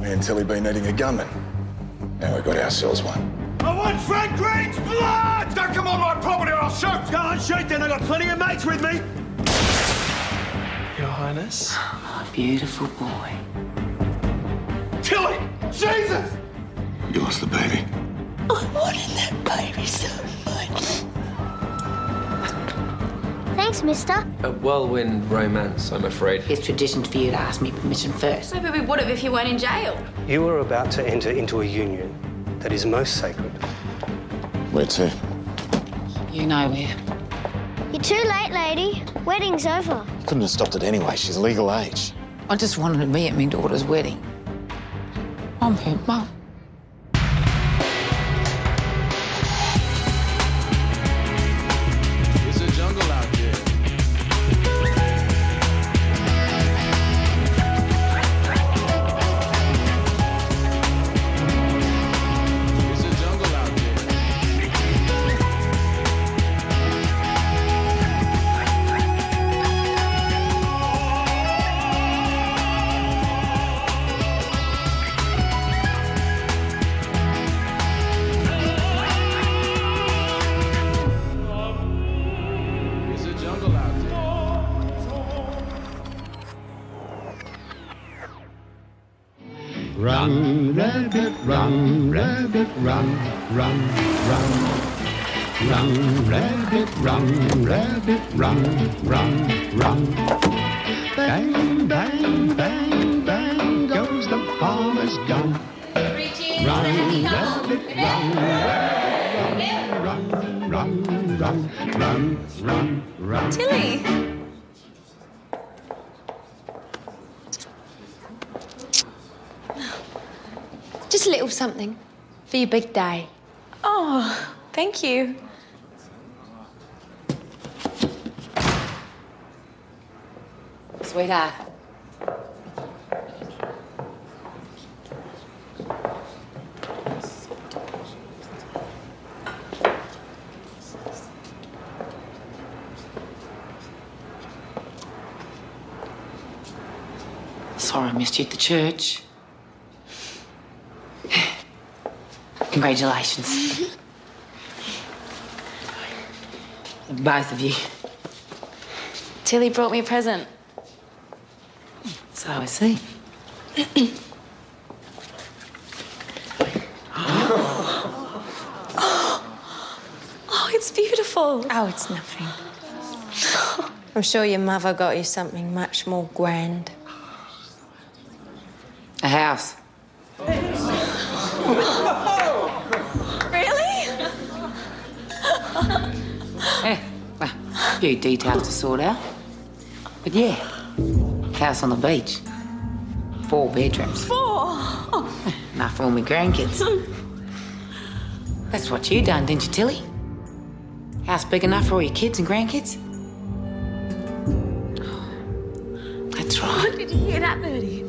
Me and Tilly been needing a gunman. Now we got ourselves one. I want Frank Green's blood! Don't come on my property or I'll shoot! Go on, shoot then. I've got plenty of mates with me. Your Highness. Oh, beautiful boy. Tilly! Jesus! You lost the baby. I wanted that baby so much. Thanks, mister. A whirlwind romance, I'm afraid. It's tradition for you to ask me permission first. Maybe we would have if you weren't in jail. You are about to enter into a union that is most sacred. Where to? You know where. You're too late, lady. Wedding's over. Couldn't have stopped it anyway. She's legal age. I just wanted to be at my daughter's wedding. I'm her mum. There's a jungle out there. There's a jungle out there. There's a jungle out there. Run, rabbit, run, rabbit, run, run, run. Run, rabbit, run, rabbit, run, run, run. Bang, bang, bang, bang goes the farmer's gun. Run, rabbit, run, run, run, run, run, run, run. Tilly! Just a little something for your big day. Oh, thank you. Sweetheart. Sorry I missed you at the church. Congratulations. Both of you. Tilly brought me a present. So I see. Oh, it's beautiful. Oh, it's nothing. I'm sure your mother got you something much more grand. A house. Really? Yeah, well, a few details to sort out. But yeah, house on the beach. 4 bedrooms. 4? Enough for all my grandkids. That's what you done, didn't you, Tilly? House big enough for all your kids and grandkids? That's right. Did you hear that, Birdie?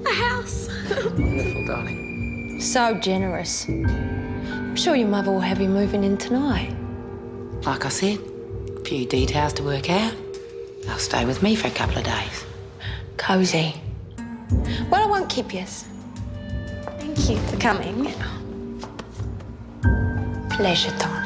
A house. Wonderful, darling. So generous. I'm sure your mother will have you moving in tonight. Like I said, a few details to work out. They'll stay with me for a couple of days. Cosy. Well, I won't keep you. Thank you for coming. Pleasure, darling.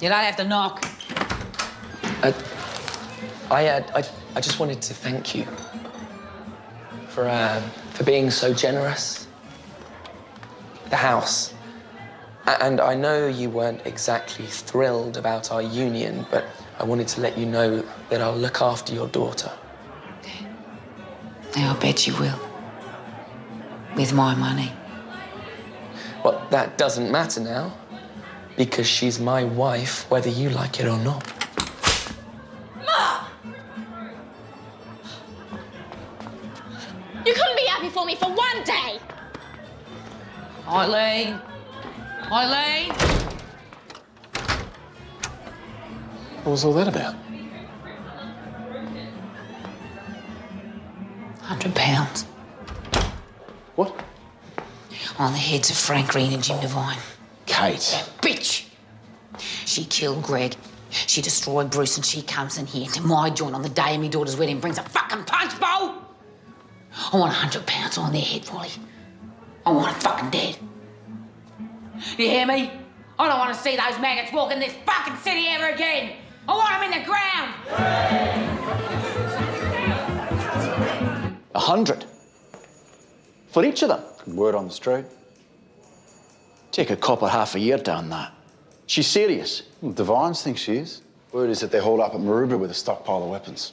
You don't have to knock. I just wanted to thank you for being so generous. The house. And I know you weren't exactly thrilled about our union, but I wanted to let you know that I'll look after your daughter. Yeah, I bet you will. With my money. Well, that doesn't matter now, because she's my wife, whether you like it or not. Ma! You couldn't be happy for me for one day! Eileen! Eileen! What was all that about? £100. What? On the heads of Frank Green and Jim Devine. Kate. Bitch! She killed Greg. She destroyed Bruce, and she comes in here to my joint on the day of my daughter's wedding and brings a fucking punch bowl. I want £100 on their head, Wally. I want them fucking dead. You hear me? I don't want to see those maggots walk in this fucking city ever again. I want them in the ground. 100? For each of them? Word on the street. Take a copper half a year down that. She's serious. Well, Devines thinks she is. Word is that they're hauled up at Maroubra with a stockpile of weapons.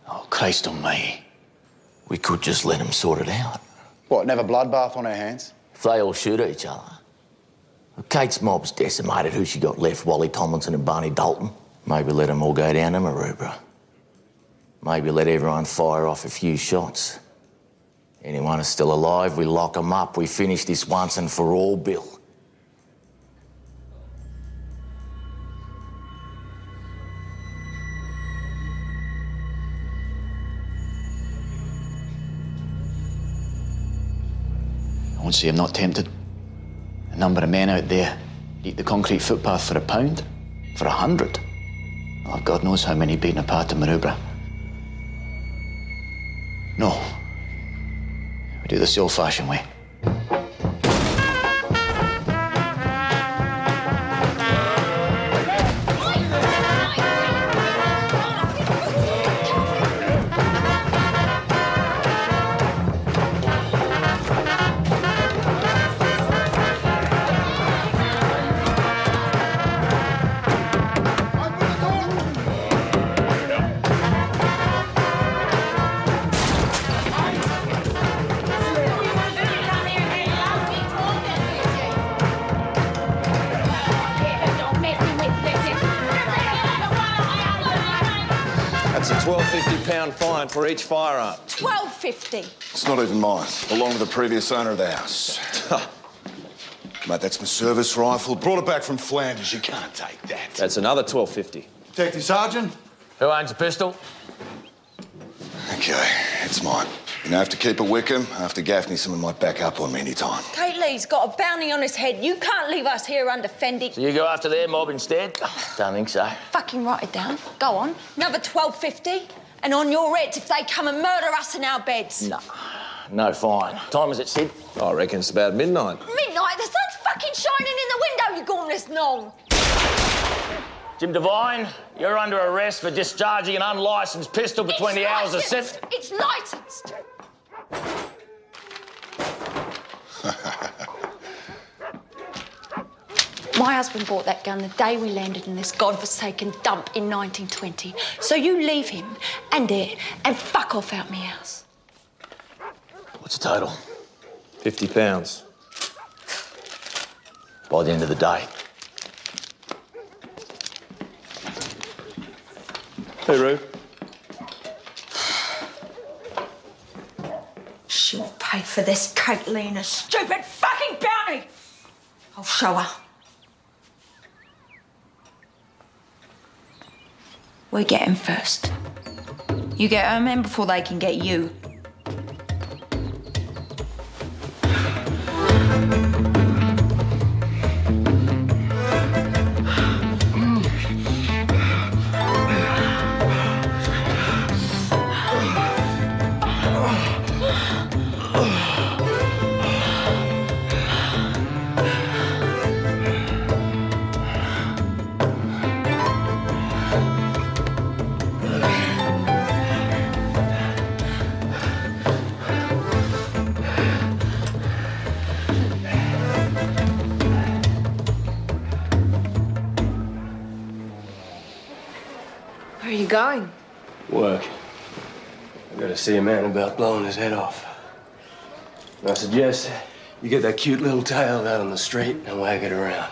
Oh, Christ almighty. We could just let them sort it out. What, never bloodbath on our hands? If they all shoot each other. Kate's mob's decimated. Who she got left? Wally Tomlinson and Barney Dalton. Maybe let them all go down to Maroubra. Maybe let everyone fire off a few shots. Anyone who's still alive, we lock them up. We finish this once and for all, Bill. I won't say I'm not tempted. A number of men out there eat the concrete footpath for £1, for 100. Oh, God knows how many beaten apart in Maroubra. No. We do this the old-fashioned way. That's a £12.50 fine for each firearm. £12.50. It's not even mine. Belonged to the previous owner of the house. Mate, that's my service rifle. Brought it back from Flanders. You can't take that. That's another £12.50. Detective Sergeant? Who owns the pistol? Okay, it's mine. You know, I have to keep it Wickham. After Gaffney, someone might back up on me any time. Kate Lee's got a bounty on his head. You can't leave us here undefended. So you go after their mob instead? Don't think so. Fucking write it down. Go on. Another £12.50. And on your heads if they come and murder us in our beds. No. No fine. Time is it, Sid? I reckon it's about midnight. Midnight? The sun's fucking shining in the window, you gormless nong. Jim Devine, you're under arrest for discharging an unlicensed pistol between the hours of 7. It's licensed. My husband bought that gun the day we landed in this godforsaken dump in 1920. So you leave him and it and fuck off out me house. What's the total? £50. By the end of the day. Hey, Rube. She'll pay for this, Caitlin, a stupid fucking bounty. I'll show her. We get him first. You get our men before they can get you. Where are you going? Work. I've got to see a man about blowing his head off. And I suggest you get that cute little tail out on the street and wag it around.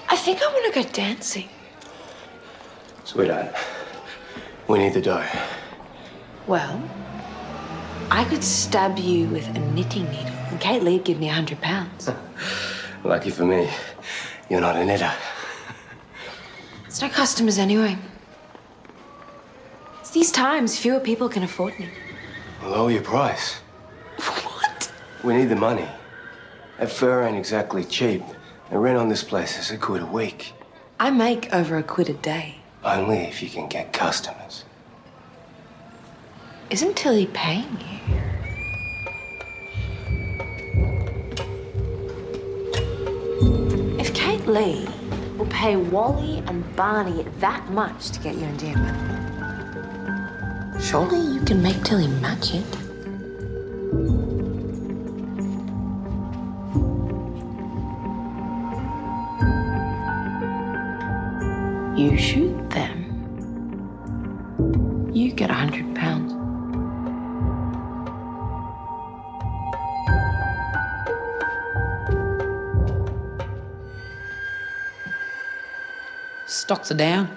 I think I want to go dancing. Sweetheart, we need the dough. Well, I could stab you with a knitting needle and Kate Lee'd give me £100. Lucky for me, you're not a knitter. There's no customers anyway. It's these times, fewer people can afford me. Well, lower your price. What? We need the money. That fur ain't exactly cheap. The rent on this place is £1 a week. I make over £1 a day. Only if you can get customers. Isn't Tilly paying you? If Kate Lee will pay Wally and Barney that much to get your endearment, surely you can make Tilly match it. You shoot them. You get £100. Stocks are down.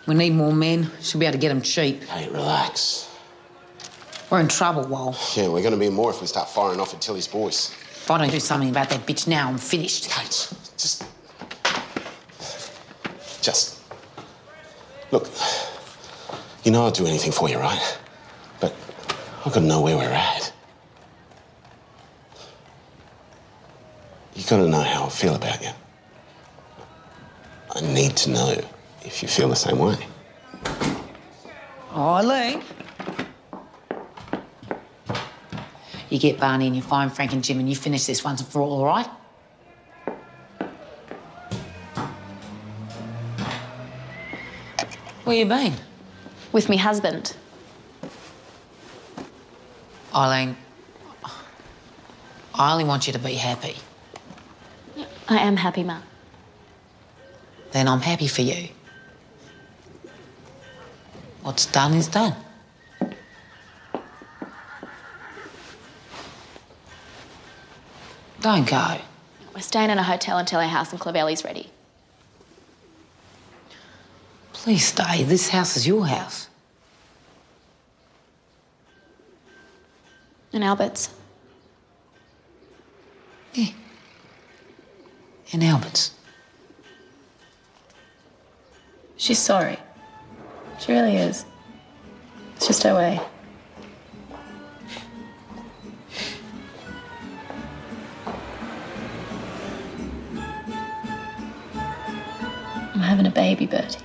We need more men. Should be able to get them cheap. Hey, relax. We're in trouble, Wal. Yeah, we're going to be more if we start firing off at Tilly's boys. If I don't do something about that bitch now, I'm finished. Kate, just... Look, you know I'll do anything for you, right? But I've got to know where we're at. You got to know how I feel about you. I need to know if you feel the same way. Eileen. You get Barney and you find Frank and Jim and you finish this once and for all right? Where you been? With me husband. Eileen, I only want you to be happy. I am happy, Ma. Then I'm happy for you. What's done is done. Don't go. We're staying in a hotel until our house in Clovelly's ready. Please stay. This house is your house. And Albert's. Yeah. In Albert's. She's sorry. She really is. It's just her way. I'm having a baby, Bertie.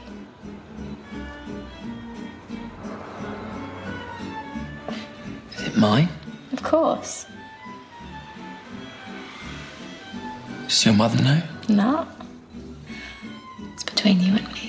Is it mine? Of course. Does your mother know? No. It's between you and me.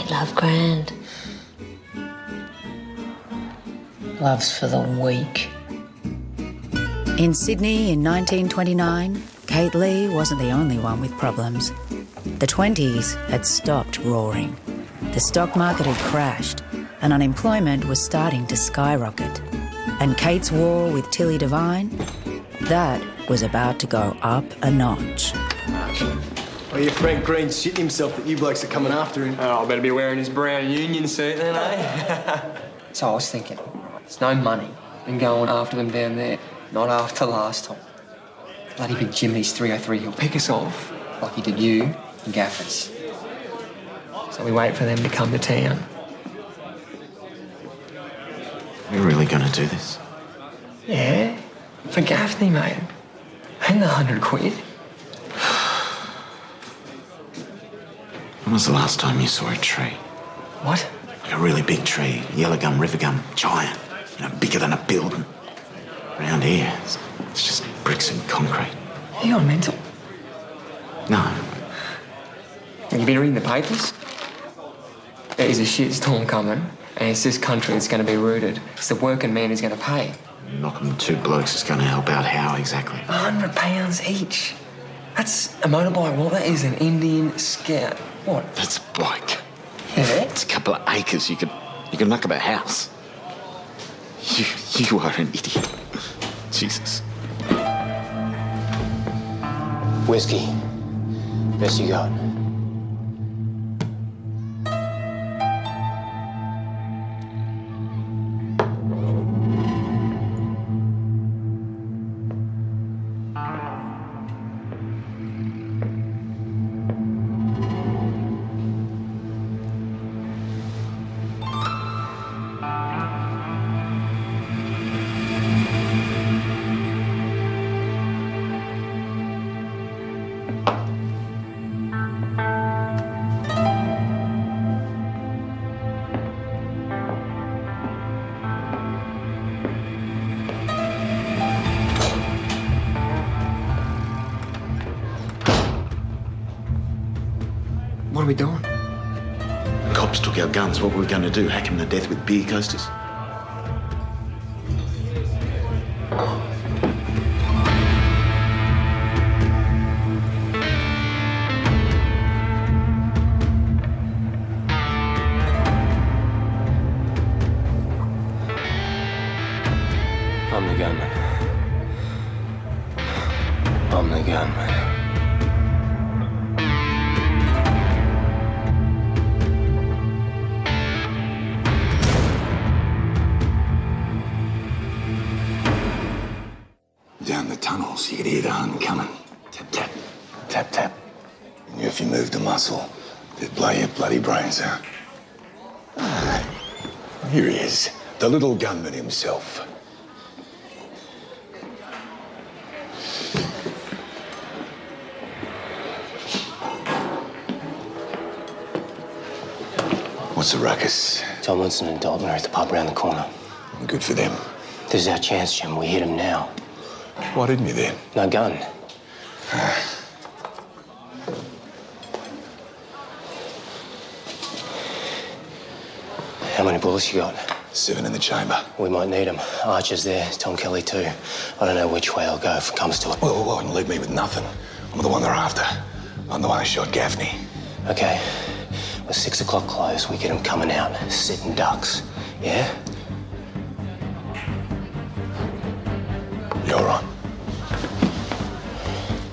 Love grand. Love's for the weak. In Sydney in 1929, Kate Lee wasn't the only one with problems. The 20s had stopped roaring. The stock market had crashed and unemployment was starting to skyrocket. And Kate's war with Tilly Devine, that was about to go up a notch. Oh, yeah, Frank Green's shitting himself that you blokes are coming after him. Oh, I better be wearing his brown union suit then, eh? So I was thinking, there's no money in going after them down there. Not after last time. Bloody big Jimmy's 303, he'll pick us off like he did you and Gaffers. So we wait for them to come to town. We're really going to do this? Yeah, for Gaffney, mate. And the £100. When was the last time you saw a tree? What? Like a really big tree, yellow gum, river gum, giant, bigger than a building. Around here, it's just bricks and concrete. Are you on mental? No. Have you been reading the papers? There's a shitstorm coming, and it's this country that's going to be rooted. It's the working man who's going to pay. Knocking 2 blokes is going to help out how exactly? £100 each. That's a motorbike. Well, that is an Indian Scout. What? That's a bike. Yeah? It's a couple of acres. You could knock up a house. You are an idiot. Jesus. Whiskey. Best you got. What are we doing? The cops took our guns. What were we going to do? Hack him to death with beer coasters? I'm the gunman. I'm the gunman. Down the tunnels, you could hear the Hun coming. Tap, tap, tap, tap. And if you moved a muscle, they'd blow your bloody brains out. Ah, here he is, the little gunman himself. What's the ruckus? Tomlinson and Dalton are at the pub around the corner. Good for them. This is our chance, Jim. We hit him now. Why didn't you then? No gun. How many bullets you got? 7 in the chamber. We might need them. Archer's there, Tom Kelly too. I don't know which way I'll go if it comes to it. Well, and leave me with nothing. I'm the one they're after. I'm the one who shot Gaffney. Okay. With 6 o'clock close, we get him coming out, sitting ducks. Yeah? You all right?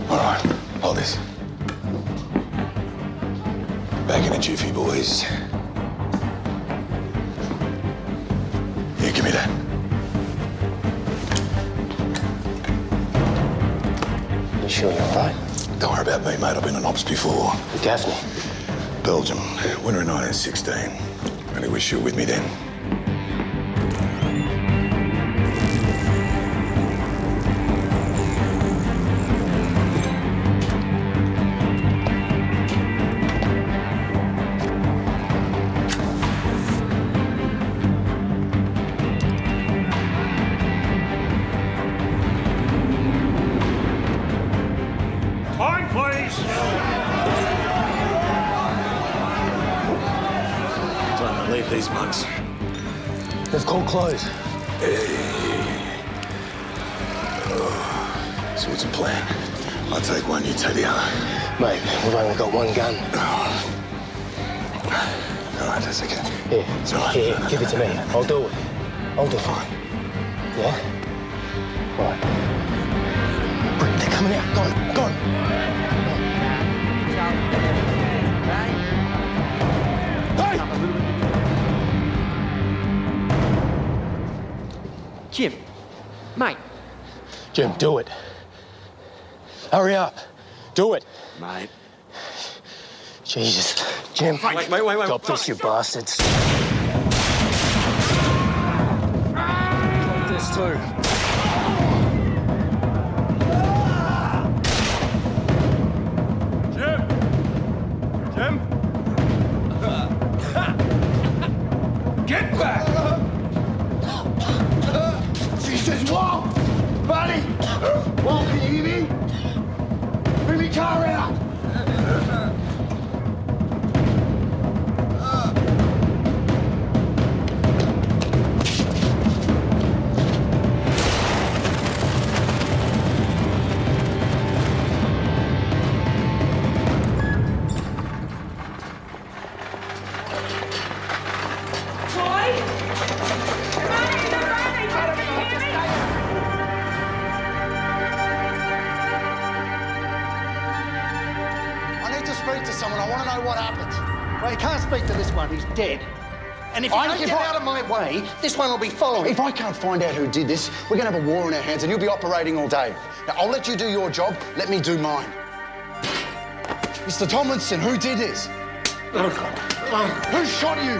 All right, hold this. Back in a jiffy, boys. Here, give me that. You sure you're all right? Don't worry about me, mate. I've been on ops before. Gaffney? Belgium, winter of 1916. Only wish you were with me then. Time, please. Time to leave these mugs. They've called close. So what's the plan? I'll take one, you take the other. Mate, we've only got one gun. All right, that's okay. Here, It's all right. here, give it to me. I'll do it. I'll do it. Fine. Yeah? Right. They're coming out. Go on, go on. Jim, mate. Jim, do it. Hurry up. Do it. Mate. Jesus. Jim. Wait. Stop this, you bastards. Stop this too. Jim? Get back! Jesus, Wall! Buddy! Wall, can you hear me? Bring me car out! Well, you can't speak to this one. He's dead. And if you don't get out of my way, this one will be following. If I can't find out who did this, we're going to have a war on our hands and you'll be operating all day. Now, I'll let you do your job. Let me do mine. Mr. Tomlinson, who did this? Who shot you?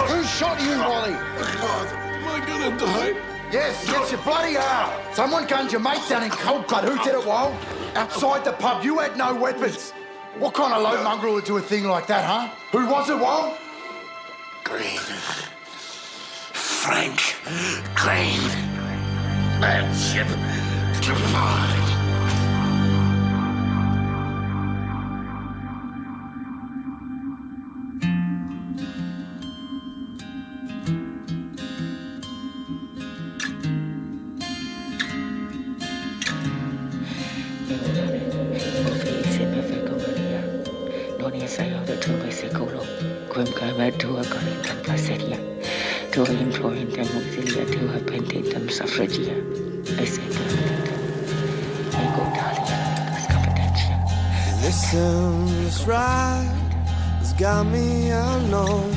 Who shot you, Wally? Am I gonna die? Yes, you bloody are. Someone gunned your mate down in cold blood. Who did it, Wal? Outside the pub, you had no weapons. What kind of low mongrel would do a thing like that, huh? Who was it, Wal? Green. Frank Green. That ship to mine. saya the two bicycle. Grim Gabbard to a Corinthia Placedia, to a Implorintham Auxilia, to a Pentintum Suffragia. I say, Ego Talia, Scapatentia. Listen, this ride has got me alone.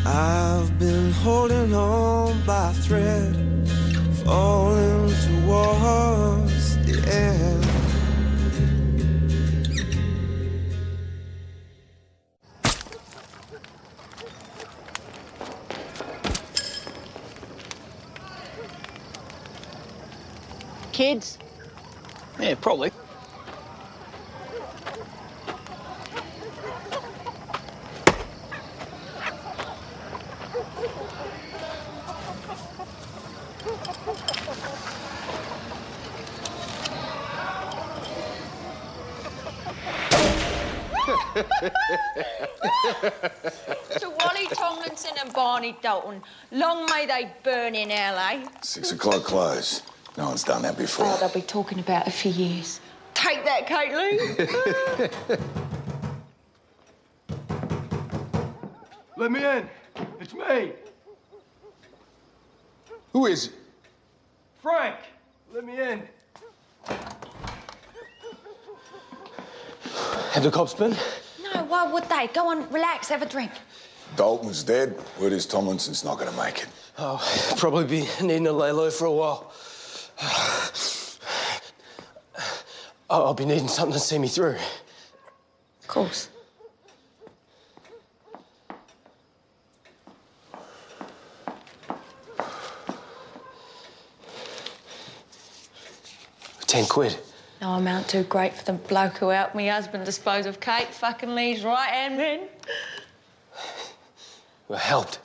I've been holding on by a thread, falling towards the end. Kids? Yeah, probably. To Wally Tomlinson and Barney Dalton, long may they burn in LA. 6 o'clock close. No one's done that before. Oh, they'll be talking about it for years. Take that, Caitlin. Let me in. It's me. Who is it? Frank, let me in. Have the cops been? No, why would they? Go on, relax, have a drink. Dalton's dead. Word is Tomlinson's not going to make it. Oh, probably be needing to lay low for a while. I'll be needing something to see me through. Of course. £10. No amount too great for the bloke who helped me husband dispose of Kate, fucking Lee's right-hand man. Well, helped.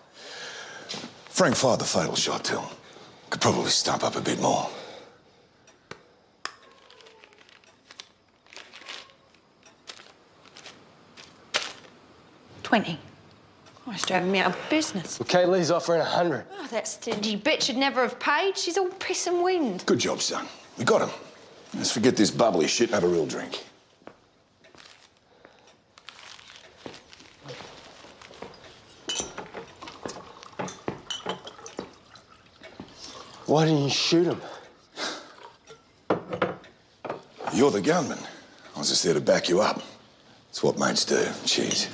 Frank fired the fatal shot to him. Could probably stump up a bit more. $20. Oh, he's driving me out of business. Well, Kate Lee's offering 100. Oh, that stingy bitch should never have paid. She's all piss and wind. Good job, son. We got him. Let's forget this bubbly shit and have a real drink. Why didn't you shoot him? You're the gunman. I was just there to back you up. It's what mates do. Cheers.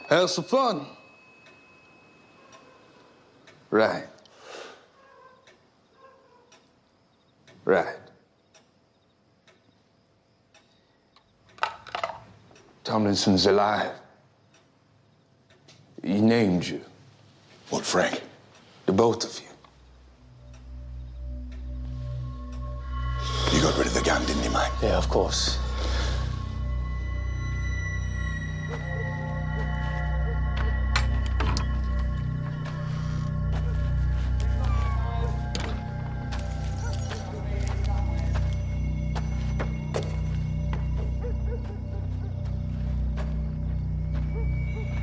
How's the fun? Right. Right. Tomlinson's alive. He named you. What, Frank? The both of you. You got rid of the gun, didn't you, mate? Yeah, of course.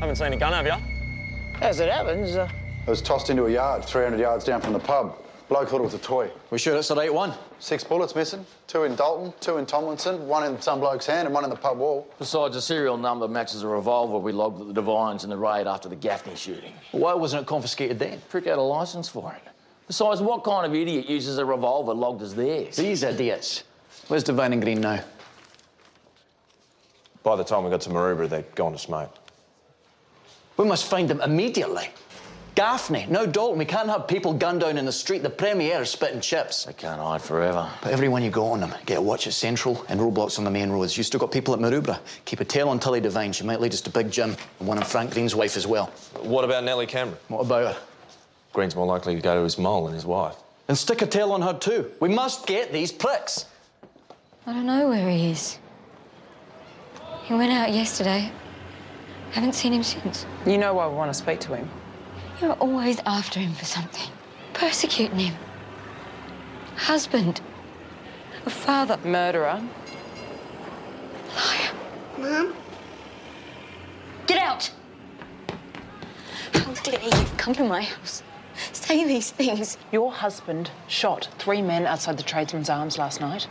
Haven't seen a gun, have you? As it happens, It was tossed into a yard, 300 yards down from the pub. Bloke thought it was a toy. We sure it's the right one? 6 bullets missing. 2 in Dalton, 2 in Tomlinson, 1 in some bloke's hand and 1 in the pub wall. Besides, the serial number matches a revolver we logged at the Devines in the raid after the Gaffney shooting. Why wasn't it confiscated then? Prick had a licence for it. Besides, what kind of idiot uses a revolver logged as theirs? These idiots. Where's Devine and Green now? By the time we got to Maroubra, they'd gone to smoke. We must find them immediately. Gaffney, now Dalton, we can't have people gunned down in the street. The Premier is spitting chips. They can't hide forever. But everyone you got on them, get a watch at Central and roadblocks on the main roads. You still got people at Maroubra. Keep a tail on Tilly Devine. She might lead us to Big Jim and one of Frank Green's wife as well. What about Nellie Cameron? What about her? Green's more likely to go to his mole than his wife. And stick a tail on her too. We must get these pricks. I don't know where he is. He went out yesterday. Haven't seen him since. You know why we want to speak to him. You're always after him for something. Persecuting him. Husband. A father. Murderer. Liar. Mum? Get out! How dare you come to my house, say these things? Your husband shot 3 men outside the Tradesman's Arms last night.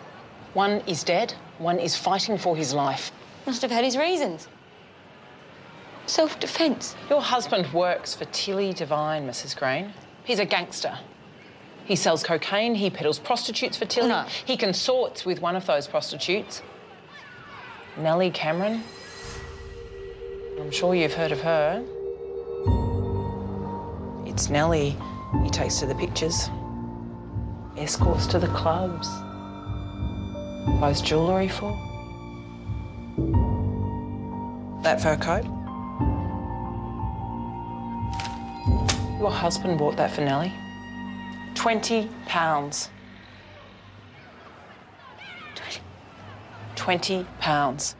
One is dead, one is fighting for his life. Must have had his reasons. Self-defence. Your husband works for Tilly Devine, Mrs. Green. He's a gangster. He sells cocaine, he peddles prostitutes for Tilly. No. He consorts with one of those prostitutes, Nellie Cameron. I'm sure you've heard of her. It's Nellie he takes to the pictures, escorts to the clubs, buys jewellery for. That fur coat? Your husband bought that for Nellie. £20. 20 pounds.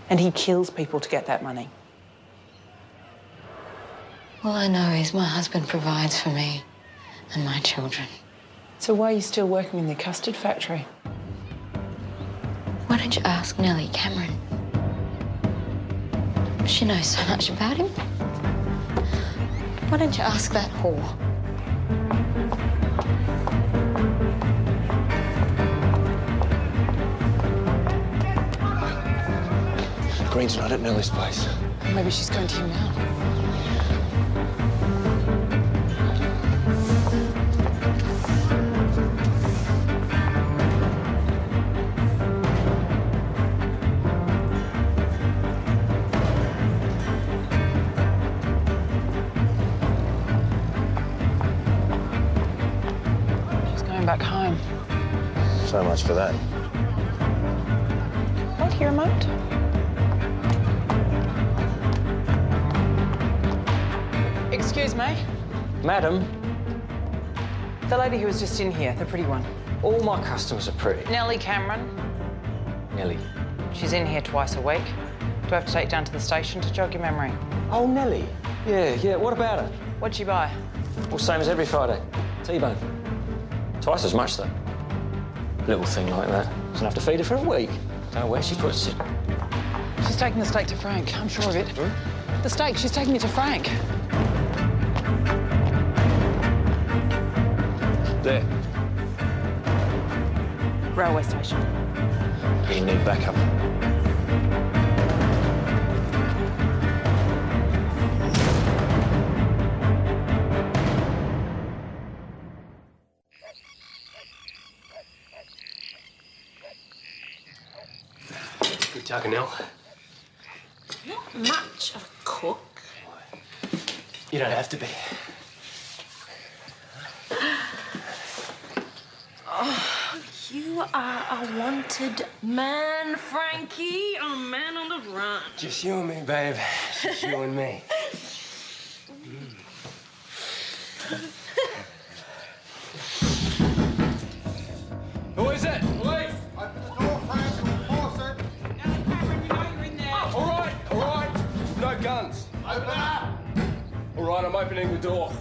And he kills people to get that money. All I know is my husband provides for me and my children. So why are you still working in the custard factory? Why don't you ask Nellie Cameron? She knows so much about him. Why don't you ask that whore? Green's not at Nellie's place. Maybe she's going to him now. She's going back home. So much for that. What, your remote? Excuse me? Madam, The lady who was just in here, the pretty one. all my customers are pretty. Nellie Cameron. Nellie. She's in here twice a week. Do I have to take you down to the station to jog your memory? Oh, Nellie. Yeah, what about her? What'd she buy? Well, same as every Friday. T-bone. Twice as much, though. Little thing like that. Doesn't have to feed her for a week. Don't know where she puts it. She's taking the steak to Frank, I'm sure of it. The steak, she's taking it to Frank. There. Railway station. You need backup. Good tucker, Nell. Not much of a cook. You don't have to be. Oh, you are a wanted man, Frankie. A man on the run. Just you and me, babe. Just you and me. Who is it? Police! Open the door, Frank. We'll force it. All right. No guns. Open up. All right, I'm opening the door.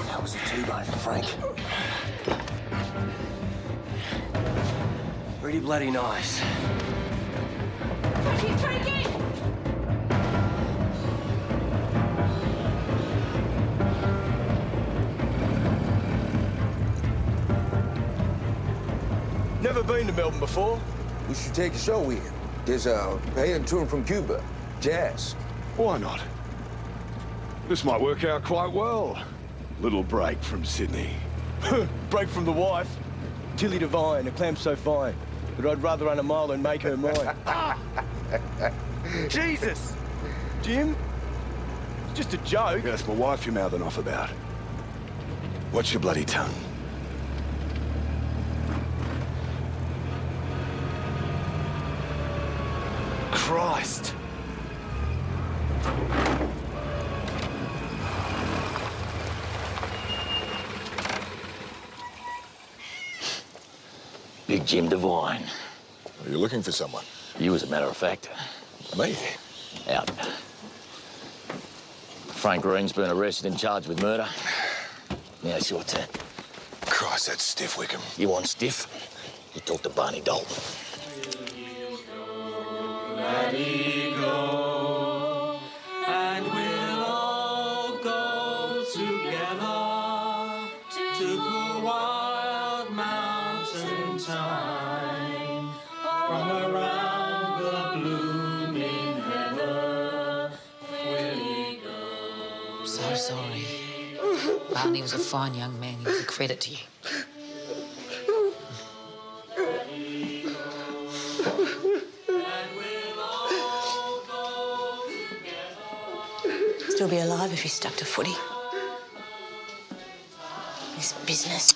That was a T-bone for Frank. Pretty bloody nice. Frankie! Never been to Melbourne before? We should take a show in. There's a band touring from Cuba. Jazz. Why not? This might work out quite well. Little break from Sydney. Break from the wife. Tilly Devine, a clam so fine that I'd rather run a mile than make her mine. Jesus! Jim? It's just a joke. Yeah, that's my wife you're mouthing off about. Watch your bloody tongue. Christ. Big Jim Devine. Are you looking for someone? You, as a matter of fact. Me? Out. Frank Green's been arrested and charged with murder. Now it's your turn. Christ, that's stiff, Wickham. You want stiff? You talk to Barney Dalton. Let it go, and we'll all go together to the wild mountain time from around the blooming heather. We'll go. I'm so sorry. Barney was a fine young man. He was a credit to you. Still be alive if he stuck to footy. This business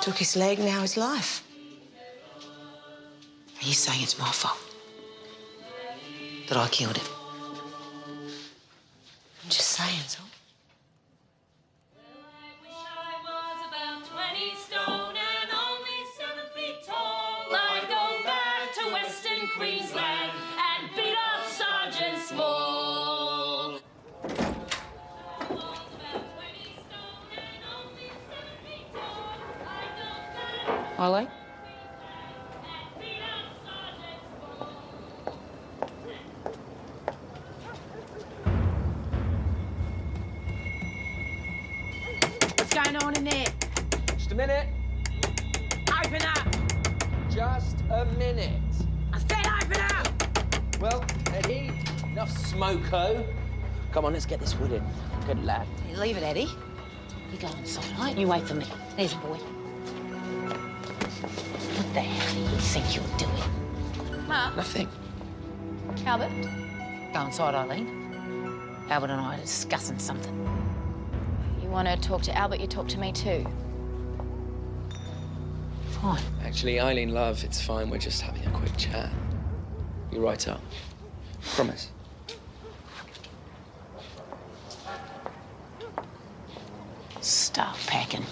took his leg, now his life. Are you saying it's my fault? That I killed him? I'm just saying, so. Queensland and beat up Sergeant Small. Wally? What's going on in there? Just a minute. Open up! Just a minute. I said open up! Well, Eddie, enough smoko. Come on, let's get this wood in. Good lad. Hey, leave it, Eddie. You go inside, all right? You wait for me. There's a boy. What the hell do you think you're doing? Ma? Nothing. Albert? Go inside, Eileen. Albert and I are discussing something. You want to talk to Albert, you talk to me too. Fine. Actually, Eileen, love, it's fine. We're just having a quick chat. You right up. Promise. Start packing.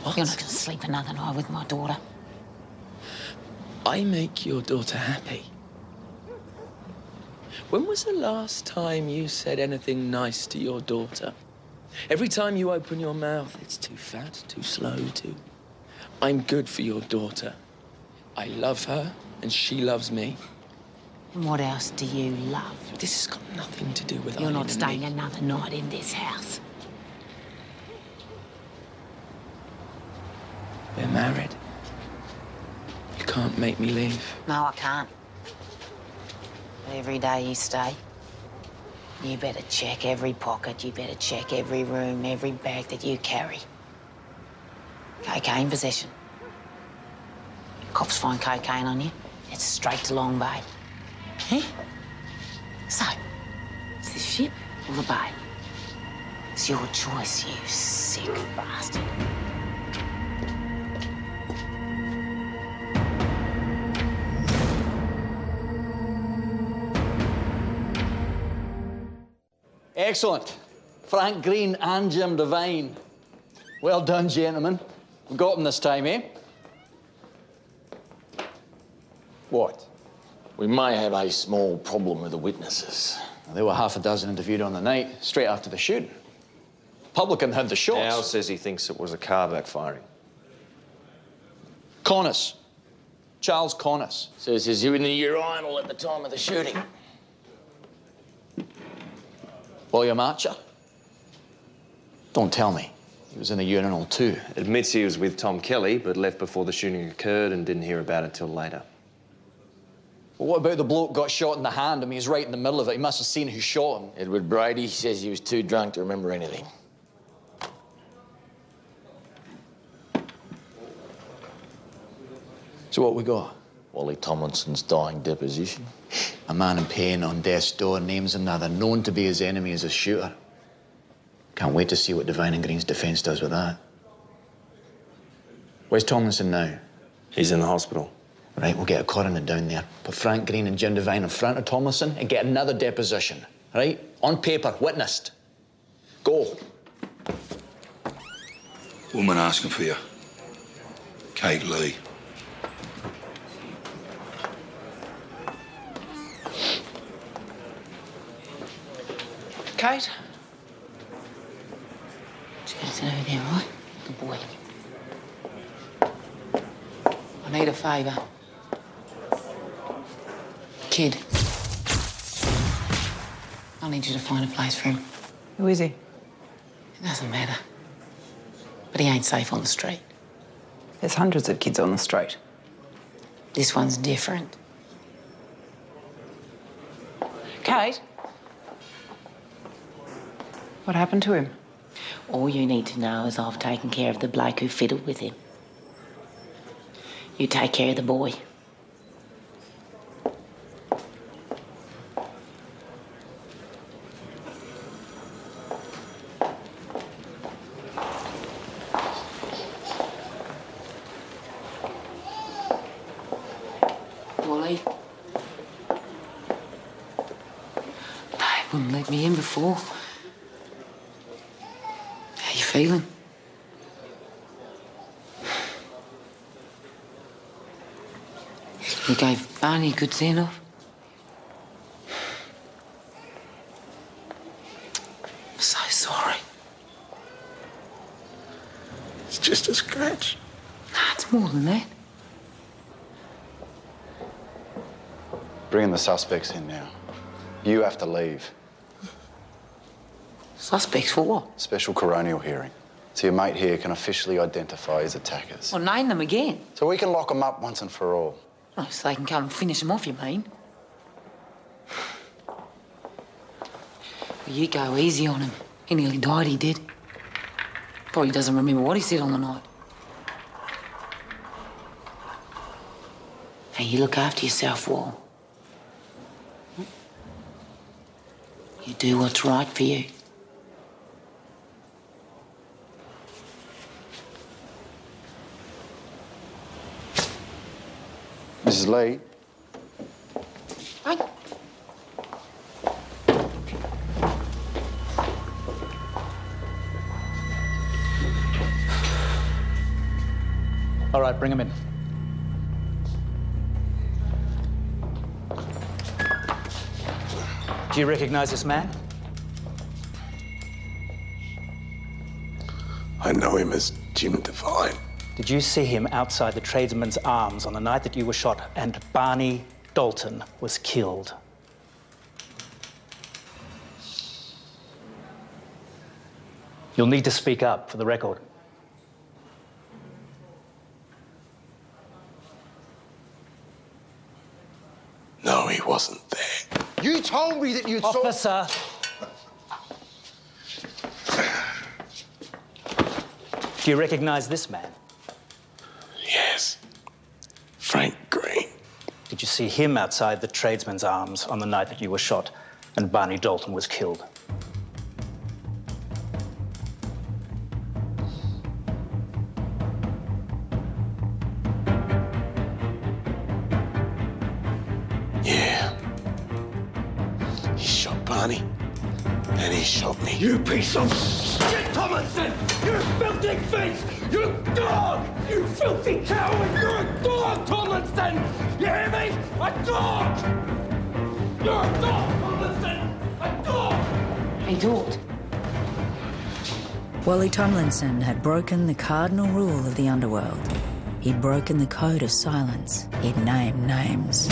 What? You're not going to sleep another night with my daughter. I make your daughter happy. When was the last time you said anything nice to your daughter? Every time you open your mouth, it's too fat, too slow, too... I'm good for your daughter. I love her, and she loves me. And what else do you love? This has got nothing to do with You're Eileen not and staying me. another night in this house. We're married. You can't make me leave. No, I can't. Every day you stay, you better check every pocket, you better check every room, every bag that you carry. Cocaine possession. Cops find cocaine on you, it's straight to Long Bay. Eh? So, it's the ship or the bay? It's your choice, you sick bastard. Excellent. Frank Green and Jim Devine. Well done, gentlemen. We got them this time, eh? What? We may have a small problem with the witnesses. There were half a dozen interviewed on the night, straight after the shooting. Publican had the shots. Al says he thinks it was a car backfiring. Connors. Charles Connors. Says he's in the urinal at the time of the shooting. William Archer. Don't tell me. He was in the urinal too. Admits he was with Tom Kelly, but left before the shooting occurred and didn't hear about it till later. Well, what about the bloke who got shot in the hand? I mean, he's right in the middle of it. He must have seen who shot him. Edward Brady says he was too drunk to remember anything. So what we got? Wally Tomlinson's dying deposition. A man in pain on death's door, names another, known to be his enemy as a shooter. Can't wait to see what Devine and Green's defence does with that. Where's Tomlinson now? He's in the hospital. Right, we'll get a coroner down there. Put Frank Green and Jim Devine in front of Tomlinson and get another deposition. Right? On paper, witnessed. Go. Woman asking for you. Kate Lee. Kate? Just over there, right? Good boy. I need a favour. Kid. I need you to find a place for him. Who is he? It doesn't matter. But he ain't safe on the street. There's hundreds of kids on the street. This one's different. Kate? What happened to him? All you need to know is I've taken care of the bloke who fiddled with him. You take care of the boy. Wally? They wouldn't let me in before. How you feeling? You gave Barney a good send-off? I'm so sorry. It's just a scratch. Nah, it's more than that. Bringing the suspects in now. You have to leave. Suspects for what? Special coronial hearing. So your mate here can officially identify his attackers. Well, name them again. So we can lock them up once and for all. Oh, so they can come and finish them off, you mean? Well, you go easy on him. He nearly died, he did. Probably doesn't remember what he said on the night. Hey, you look after yourself, Wall. You do what's right for you. Mrs. Lee. Right. All right, bring him in. Do you recognize this man? I know him as Jim Devine. Did you see him outside the Tradesman's Arms on the night that you were shot and Barney Dalton was killed? You'll need to speak up for the record. No, he wasn't there. You told me that you'd Officer! Do you recognize this man? Yes. Frank Green. Did you see him outside the Tradesman's Arms on the night that you were shot and Barney Dalton was killed? Yeah. He shot Barney, and he shot me. You piece of shit, Tomlinson! You filthy face! You dog! You filthy coward! You're a dog, Tomlinson! You hear me? A dog! You're a dog, Tomlinson! A dog! He talked. Wally Tomlinson had broken the cardinal rule of the underworld. He'd broken the code of silence. He'd named names.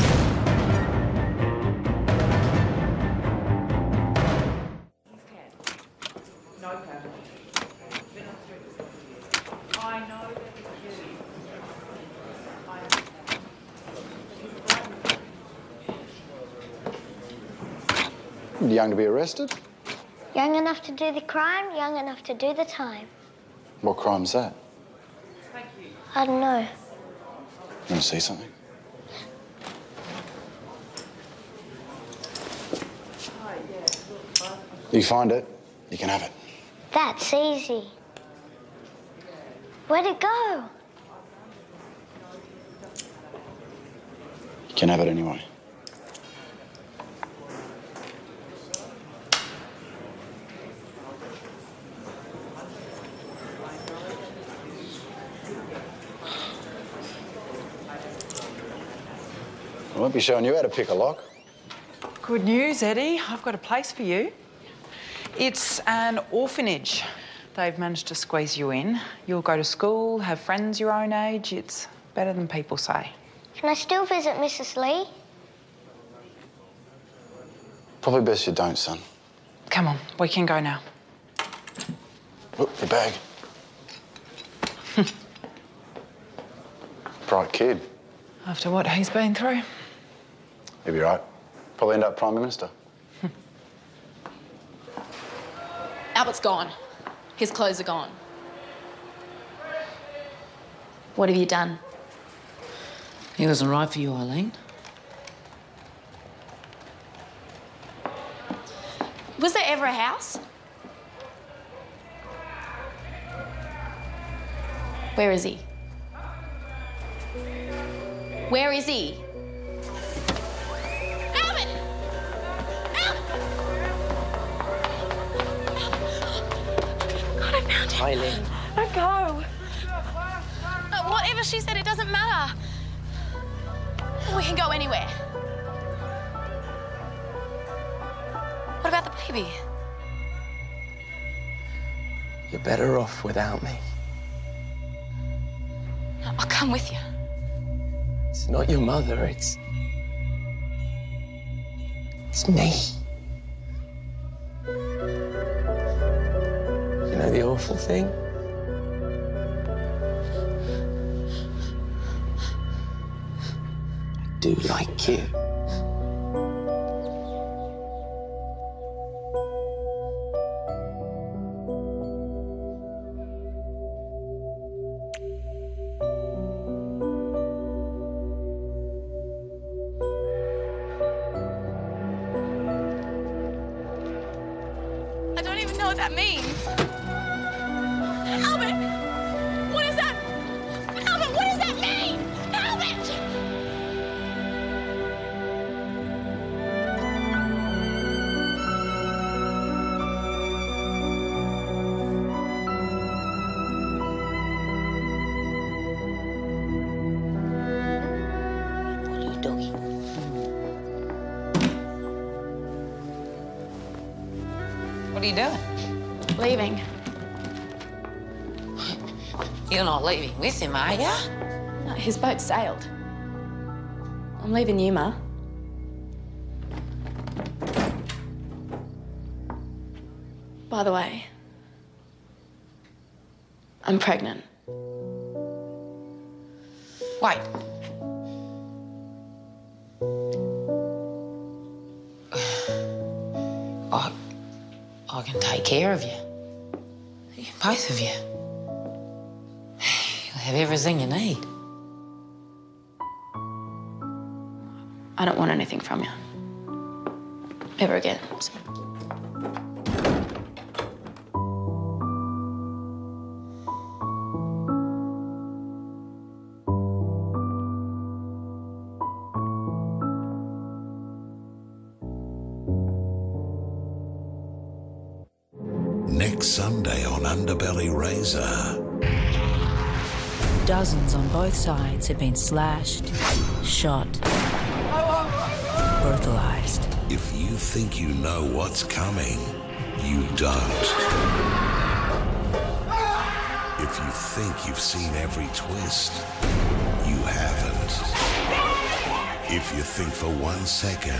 Young to be arrested? Young enough to do the crime, young enough to do the time. What crime's that? I don't know. You want to see something? You find it, you can have it. That's easy. Where'd it go? You can have it anyway. I won't be showing you how to pick a lock. Good news, Eddie. I've got a place for you. It's an orphanage. They've managed to squeeze you in. You'll go to school, have friends your own age. It's Better than people say. Can I still visit Mrs. Lee? Probably best you don't, son. Come on, we can go now. Look, your bag. Bright kid. After what he's been through. He'll be right. Probably end up Prime Minister. Albert's gone. His clothes are gone. What have you done? He wasn't right for you, Eileen. Was there ever a house? Where is he? Where is he? Albert! God, I found him. Eileen. Let go. Whatever she said, it doesn't matter. We can go anywhere. What about the baby? You're better off without me. I'll come with you. It's not your mother, it's me. You know the awful thing? I do like you. I don't even know what that means. Albert! What is that? Albert, what does that mean? Albert! What are you doing? What are you doing? Leaving. You're not leaving with him, are you? No, his boat sailed. I'm leaving you, Ma. By the way, I'm pregnant. Wait. I can take care of you. Both of you. You'll have everything you need. I don't want anything from you. Ever again. Next Sunday on Underbelly Razor. Dozens on both sides had been slashed, shot, brutalized. If you think you know what's coming, you don't. If you think you've seen every twist, you haven't. If you think for 1 second,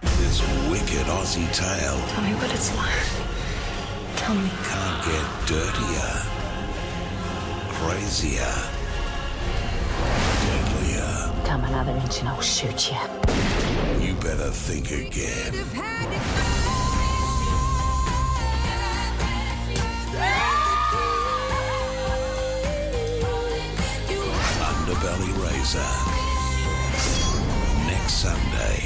this wicked Aussie tale Tell me what it's like. Tell me. can't get dirtier, crazier, deadlier. Come another inch and I'll shoot you. You better think again. Underbelly Razor. Next Sunday.